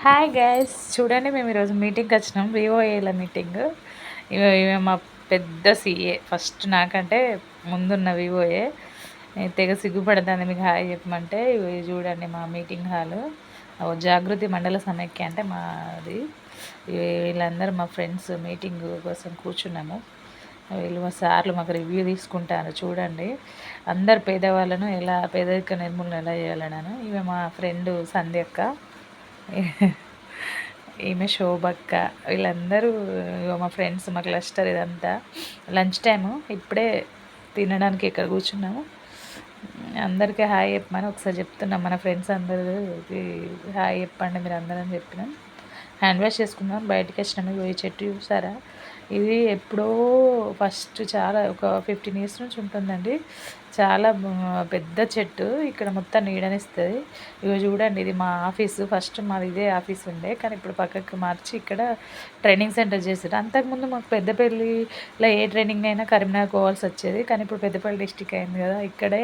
Hi guys, చూడండి మేము ఈరోజు మీటింగ్కి వచ్చినాం. వివోఏల మీటింగ్. ఇవే మా పెద్ద సీఏ, ఫస్ట్ నాకంటే ముందున్న వివోఏ. తెగ సిగ్గుపడుతుంది మీకు హాయ్ చెప్పమంటే. ఇవి చూడండి మా మీటింగ్ హాలు. జాగృతి మండల సమైక్య అంటే మాది. వీళ్ళందరూ మా ఫ్రెండ్స్ మీటింగ్ కోసం కూర్చున్నాము. వీళ్ళు మా సార్లు మాకు రివ్యూ తీసుకుంటారు. చూడండి అందరు పేదవాళ్ళను ఎలా, పేదరిక నిర్మూలన ఎలా చేయాలన్నాను. ఇవి మా ఫ్రెండ్ సంధ్యక్క, ఈమె శోభక్క, వీళ్ళందరూ మా ఫ్రెండ్స్, మా క్లస్టర్. ఇదంతా లంచ్ టైము, ఇప్పుడే తినడానికి ఇక్కడ కూర్చున్నాము. అందరికీ హాయ్ చెప్పమని ఒకసారి చెప్తున్నాం. మన ఫ్రెండ్స్ అందరికీ హాయ్ చెప్పండి మీరు అందరని చెప్పినాం. హ్యాండ్ వాష్ చేసుకున్నాం. బయటకు వచ్చినాము. ఈ చెట్టు చూసారా, ఇది ఎప్పుడో ఫస్ట్ చాలా ఒక 15 years నుంచి ఉంటుందండి. చాలా పెద్ద చెట్టు. ఇక్కడ మొత్తం నీడనిస్తుంది. ఇగో చూడండి, ఇది మా ఆఫీసు. ఫస్ట్ మాది ఇదే ఆఫీస్ ఉండే, కానీ ఇప్పుడు పక్కకు మార్చి ఇక్కడ ట్రైనింగ్ సెంటర్ చేసారు. అంతకుముందు మాకు పెద్దపల్లిలో ఏ ట్రైనింగ్ అయినా కరీంనగర్ పోవాల్సి వచ్చేది, కానీ ఇప్పుడు పెద్దపల్లి డిస్టిక్ అయింది కదా, ఇక్కడే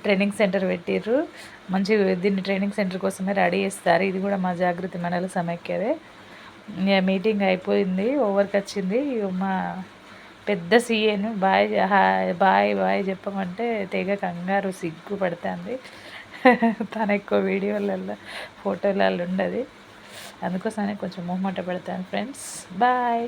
ట్రైనింగ్ సెంటర్ పెట్టిర్రు. మంచి దీన్ని ట్రైనింగ్ సెంటర్ కోసమే రెడీ చేస్తారు. ఇది కూడా మా జాగృతి మండల సమైక్యదే. మీటింగ్ అయిపోయింది, ఓవర్కి వచ్చింది. మా పెద్ద సీఏను బాయ్ బాయ్ బాయ్ చెప్పమంటే తెగ కంగారు, సిగ్గు పడుతుంది. తను ఎక్కువ వీడియోలలో ఫోటోలలో ఉండదు, అందుకోసమే కొంచెం మొహమాట పడతాను ఫ్రెండ్స్. బాయ్.